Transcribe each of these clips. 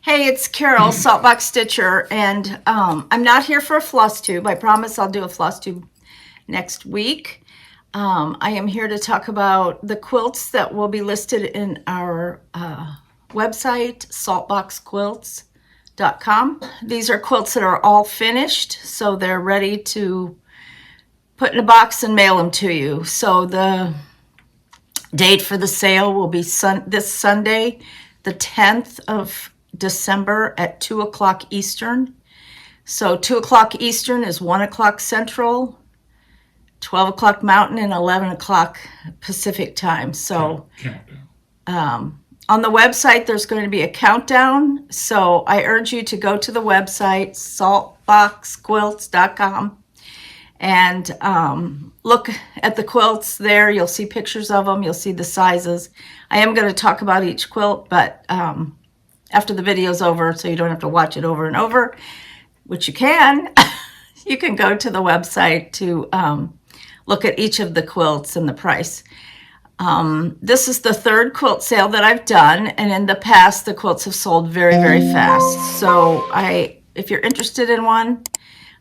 Hey, it's Carol, Saltbox Stitcher, and I'm not here for a floss tube. I promise I'll do a floss tube next week. I am here to talk about the quilts that will be listed in our website, saltboxquilts.com. These are quilts that are all finished, so they're ready to put in a box and mail them to you. So the date for the sale will be this Sunday, the 10th of December at 2 o'clock Eastern. So 2 o'clock Eastern is 1 o'clock Central, 12 o'clock Mountain, and 11 o'clock Pacific time. So on the website, there's going to be a countdown. So I urge you to go to the website, saltboxquilts.com, and look at the quilts there. You'll see pictures of them. You'll see the sizes. I am going to talk about each quilt, but after the video's over, so you don't have to watch it over and over, which you can, you can go to the website to look at each of the quilts and the price. This is the third quilt sale that I've done, and in the past, the quilts have sold very, very fast. So if you're interested in one,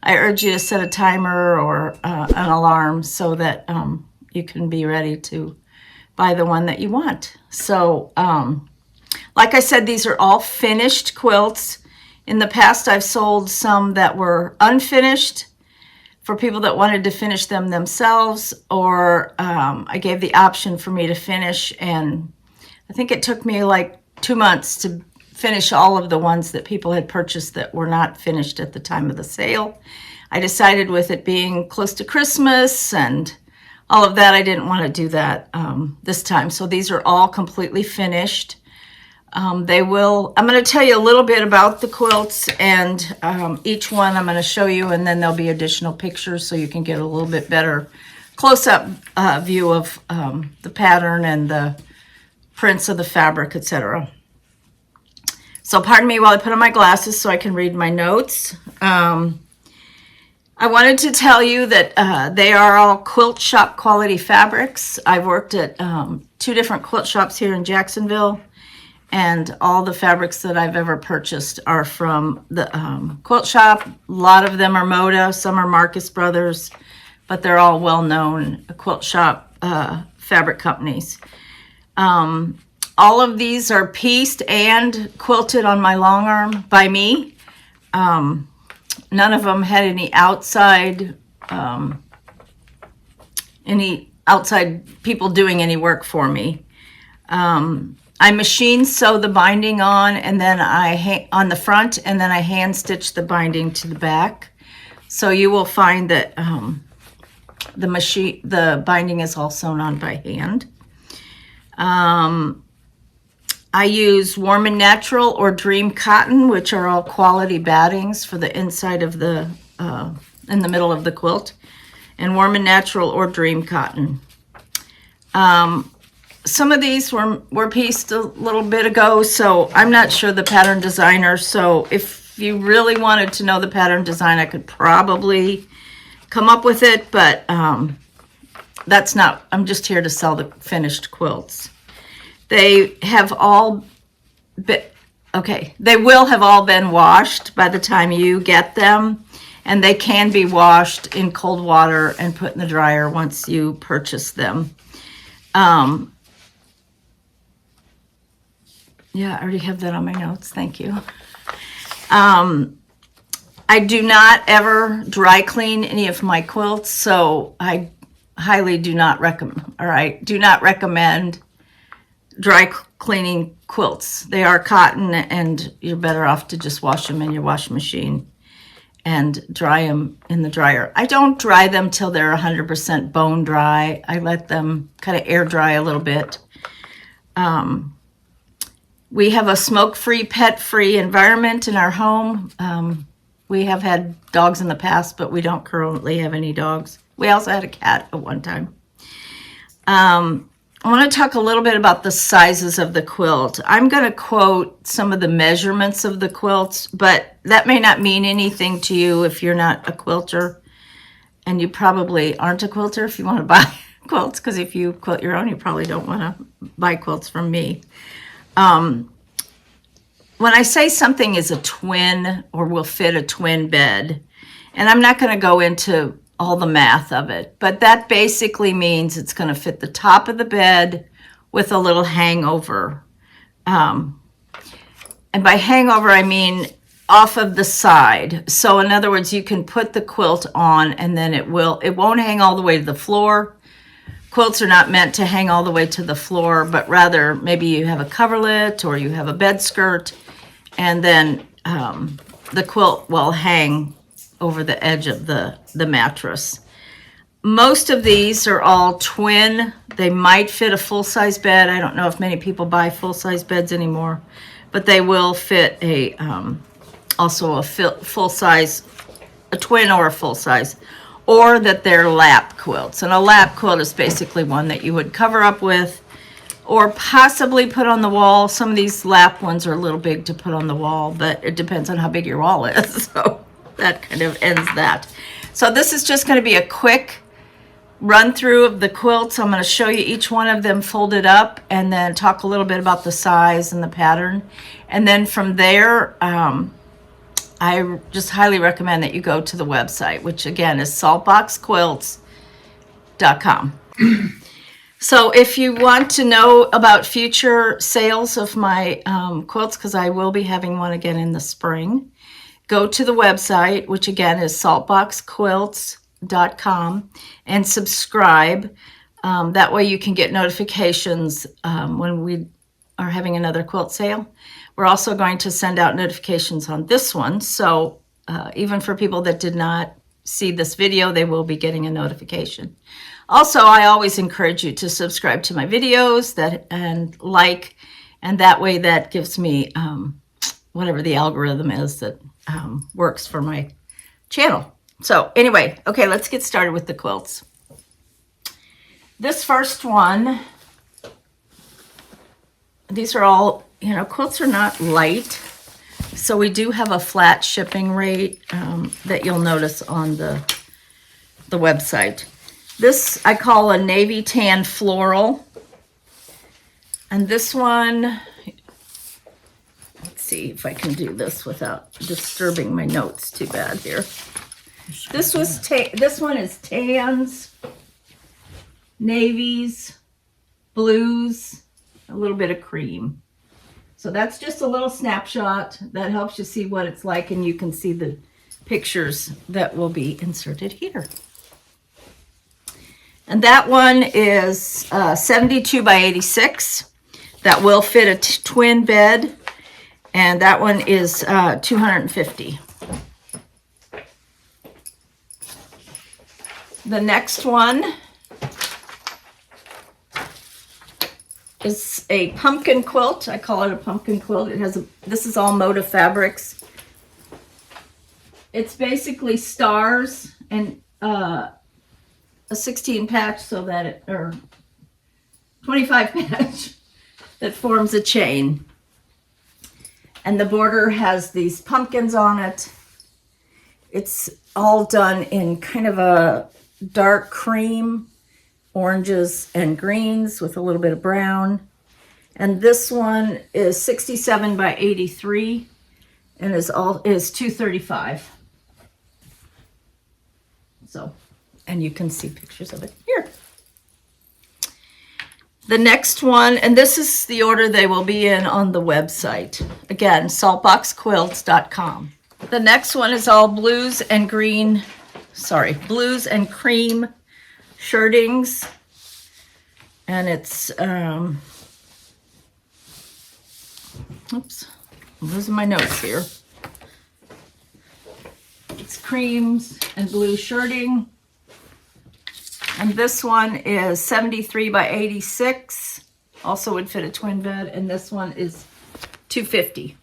I urge you to set a timer or an alarm so that you can be ready to buy the one that you want. So, like I said, these are all finished quilts. In the past, I've sold some that were unfinished for people that wanted to finish them themselves, or I gave the option for me to finish, and I think it took me like 2 months to finish all of the ones that people had purchased that were not finished at the time of the sale. I decided with it being close to Christmas and all of that, I didn't want to do that this time. So these are all completely finished. I'm going to tell you a little bit about the quilts, and each one I'm going to show you, and then there'll be additional pictures so you can get a little bit better close-up view of the pattern and the prints of the fabric, etc. So pardon me while I put on my glasses so I can read my notes. I wanted to tell you that they are all Quilt Shoppe Quality fabrics. I've worked at 2 different quilt shops here in Jacksonville, and all the fabrics that I've ever purchased are from the quilt shop. A lot of them are Moda, some are Marcus Brothers, but they're all well-known quilt shop fabric companies. All of these are pieced and quilted on my long arm by me. None of them had any outside people doing any work for me. I machine sew the binding on, and then on the front, and then I hand stitch the binding to the back. So you will find that the binding is all sewn on by hand. I use Warm and Natural or Dream Cotton, which are all quality battings for the inside of the, in the middle of the quilt, and Warm and Natural or Dream Cotton. Some of these were pieced a little bit ago, so I'm not sure the pattern designer. So if you really wanted to know the pattern design, I could probably come up with it, but that's not, I'm just here to sell the finished quilts. They have all been, they will have all been washed by the time you get them, and they can be washed in cold water and put in the dryer once you purchase them. Yeah, I already have that on my notes. Thank you. I do not ever dry clean any of my quilts, so I highly do not recommend dry cleaning quilts. They are cotton, and you're better off to just wash them in your washing machine and dry them in the dryer. I don't dry them till they're 100% bone dry. I let them kind of air dry a little bit. We have a smoke-free, pet-free environment in our home. We have had dogs in the past, but we don't currently have any dogs. We also had a cat at one time. I want to talk a little bit about the sizes of the quilt. I'm going to quote some of the measurements of the quilts, but that may not mean anything to you if you're not a quilter, and you probably aren't a quilter if you want to buy quilts, because if you quilt your own, you probably don't want to buy quilts from me. when I say something is a twin or will fit a twin bed, and I'm not going to go into all the math of it, but that basically means it's going to fit the top of the bed with a little hangover. And by hangover, I mean off of the side. So in other words, you can put the quilt on and then it won't hang all the way to the floor. Quilts are not meant to hang all the way to the floor, but rather maybe you have a coverlet or you have a bed skirt, and then the quilt will hang over the edge of the mattress. Most of these are all twin. They might fit a full-size bed. I don't know if many people buy full-size beds anymore, but they will fit also a full-size, a twin or a full-size, or that they're lap quilts. And a lap quilt is basically one that you would cover up with or possibly put on the wall. Some of these lap ones are a little big to put on the wall, but it depends on how big your wall is. So that kind of ends that. So this is just going to be a quick run through of the quilts. I'm going to show you each one of them folded up and then talk a little bit about the size and the pattern. And then from there, I just highly recommend that you go to the website, which again is saltboxquilts.com. So if you want to know about future sales of my quilts, because I will be having one again in the spring, go to the website, which again is saltboxquilts.com, and subscribe. That way you can get notifications when we are having another quilt sale. We're also going to send out notifications on this one. So even for people that did not see this video, they will be getting a notification. Also, I always encourage you to subscribe to my videos and like, and that way that gives me whatever the algorithm is that works for my channel. So anyway, okay, let's get started with the quilts. This first one, these are all, quilts are not light, so we do have a flat shipping rate that you'll notice on the website. This I call a navy tan floral, and this one, let's see if I can do this without disturbing my notes too bad here. This one is tans, navies, blues, a little bit of cream. So that's just a little snapshot that helps you see what it's like, and you can see the pictures that will be inserted here. And that one is 72 by 86. That will fit a twin bed, and that one is $250. The next one is a pumpkin quilt. I call it a pumpkin quilt. This is all Moda fabrics. It's basically stars and a 16 patch or 25 patch that forms a chain. And the border has these pumpkins on it. It's all done in kind of a dark cream, oranges and greens with a little bit of brown. And this one is 67 by 83 and is $235. So, and you can see pictures of it here. The next one, and this is the order they will be in on the website. Again, saltboxquilts.com. The next one is all blues and cream shirtings, and it's oops, I'm losing my notes here. It's creams and blue shirting, and this one is 73 by 86, also would fit a twin bed, and this one is $250.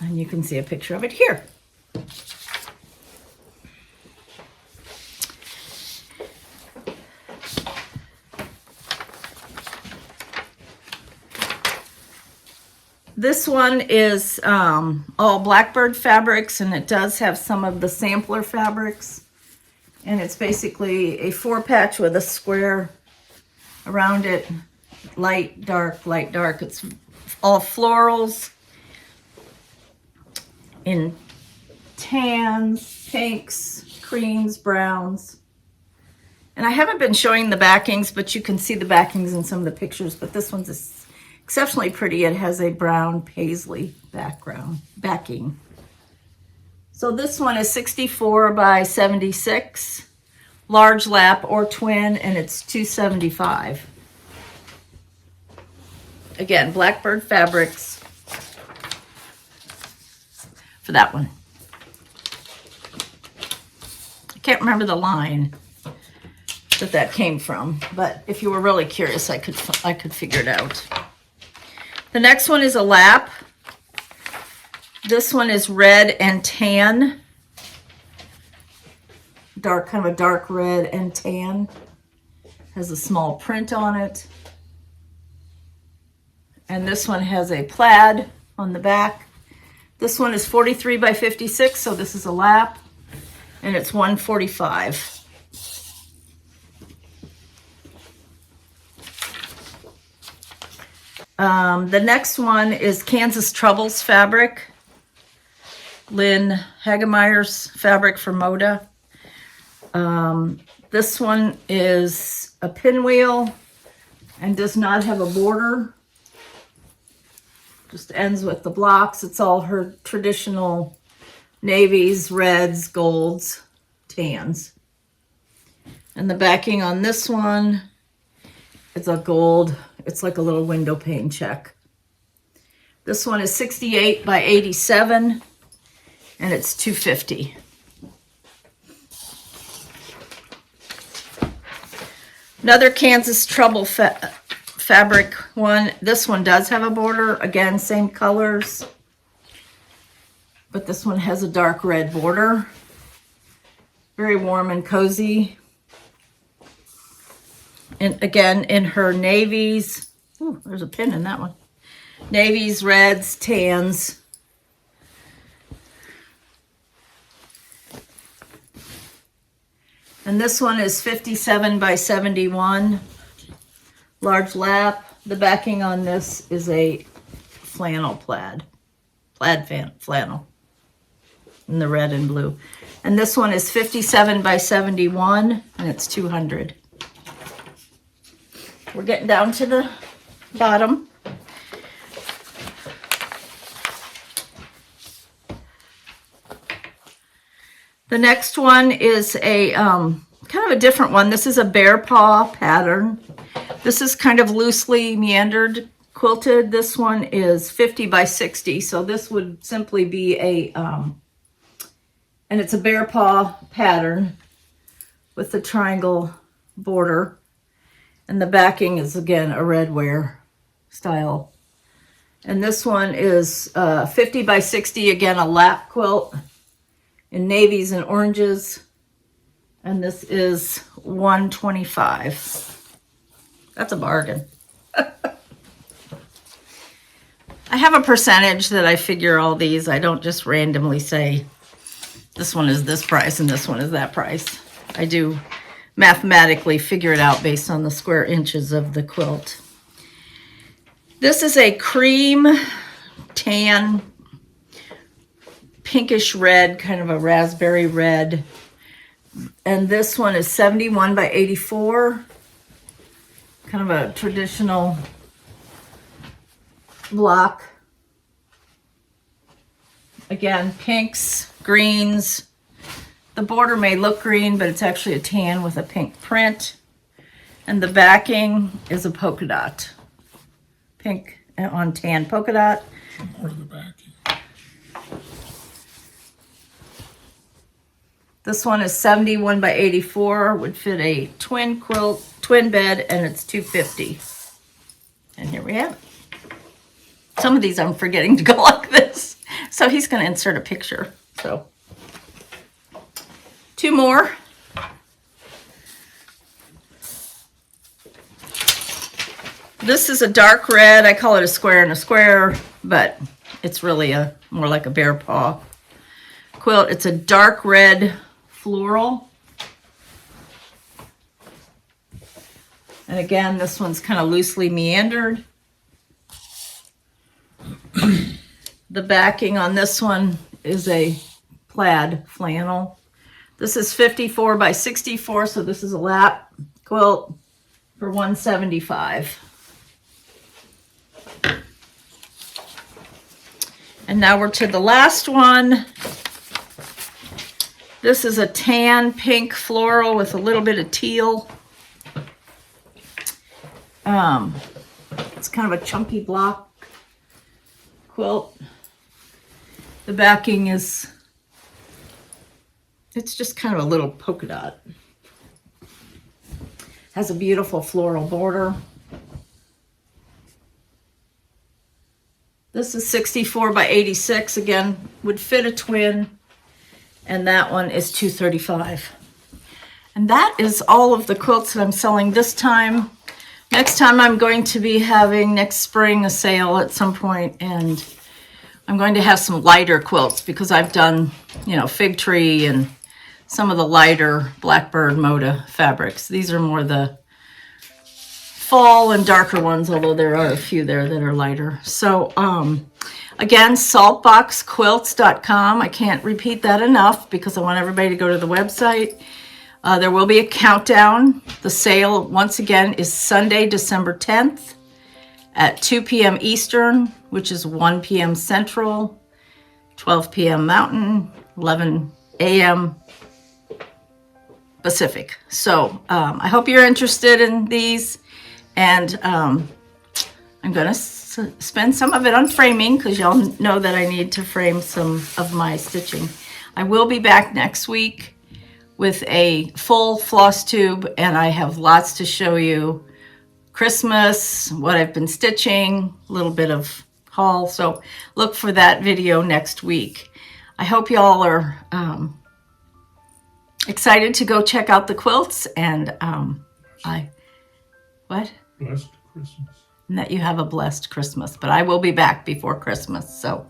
And you can see a picture of it here. This one is all Blackbird fabrics, and it does have some of the sampler fabrics. And it's basically a 4-patch with a square around it. light, dark, light, dark. It's all florals in tans, pinks, creams, browns. And I haven't been showing the backings, but you can see the backings in some of the pictures. But this one's exceptionally pretty. It has a brown paisley backing. So this one is 64 by 76, large lap or twin, and it's $275. Again, Blackbird Fabrics for that one. I can't remember the line that came from, but if you were really curious, I could figure it out. The next one is a lap. This one is red and tan. Kind of a dark red and tan. Has a small print on it. And this one has a plaid on the back. This one is 43 by 56, so this is a lap, and it's $145. The next one is Kansas Troubles fabric. Lynn Hagemeyer's fabric for Moda. This one is a pinwheel and does not have a border. Just ends with the blocks. It's all her traditional navies, reds, golds, tans. And the backing on this one is a gold. It's like a little window pane check. This one is 68 by 87, and it's $250. Another Kansas Trouble fabric one. This one does have a border. Again, same colors. But this one has a dark red border. Very warm and cozy. And again, in her navies. Ooh, there's a pin in that one. Navies, reds, tans. And this one is 57 by 71. Large lap. The backing on this is a flannel plaid flannel in the red and blue. And this one is 57 by 71, and it's $200. We're getting down to the bottom. The next one is a kind of a different one. This is a bear paw pattern. This is kind of loosely meandered quilted. This one is 50 by 60. So this would simply be a, and it's a bear paw pattern with the triangle border. And the backing is, again, a red ware style. And this one is 50 by 60, again, a lap quilt in navies and oranges. And this is $125. That's a bargain. I have a percentage that I figure all these. I don't just randomly say this one is this price and this one is that price. I do mathematically figure it out based on the square inches of the quilt. This is a cream, tan, pinkish red, kind of a raspberry red. And this one is 71 by 84. Kind of a traditional block. Again, pinks, greens. The border may look green, but it's actually a tan with a pink print. And the backing is a polka dot. Pink on tan polka dot. More of the backing. This one is 71 by 84, would fit a twin quilt, twin bed, and it's $250. And here we have it. Some of these I'm forgetting to go like this. So he's going to insert a picture. So two more. This is a dark red. I call it a square and a square, but it's really more like a bear paw quilt. It's a dark red floral. And again, this one's kind of loosely meandered. The backing on this one is a plaid flannel. This is 54 by 64, so this is a lap quilt for $175. And now we're to the last one. This is a tan pink floral with a little bit of teal. It's kind of a chunky block quilt. The backing is, it's just kind of a little polka dot. Has a beautiful floral border. This is 64 by 86, again, would fit a twin. And that one is $235. And that is all of the quilts that I'm selling this time. Next time I'm going to be having, next spring, a sale at some point, and I'm going to have some lighter quilts because I've done, you know, fig tree and some of the lighter Blackbird Moda fabrics. These are more the fall and darker ones, although there are a few there that are lighter. So again, saltboxquilts.com. I can't repeat that enough because I want everybody to go to the website. There will be a countdown. The sale, once again, is Sunday, December 10th at 2 p.m. Eastern, which is 1 p.m. Central, 12 p.m. Mountain, 11 a.m. Pacific. So I hope you're interested in these. And I'm going to spend some of it on framing because y'all know that I need to frame some of my stitching. I will be back next week with a full floss tube, and I have lots to show you. Christmas, what I've been stitching, a little bit of haul. So look for that video next week. I hope y'all are excited to go check out the quilts, and Blessed Christmas. And that you have a blessed Christmas. But I will be back before Christmas. So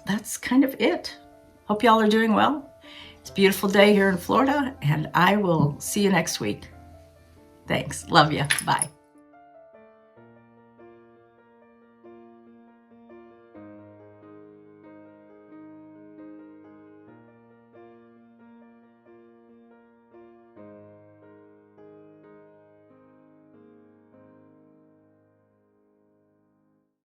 that's kind of it. Hope y'all are doing well. It's a beautiful day here in Florida, and I will see you next week. Thanks. Love you. Bye.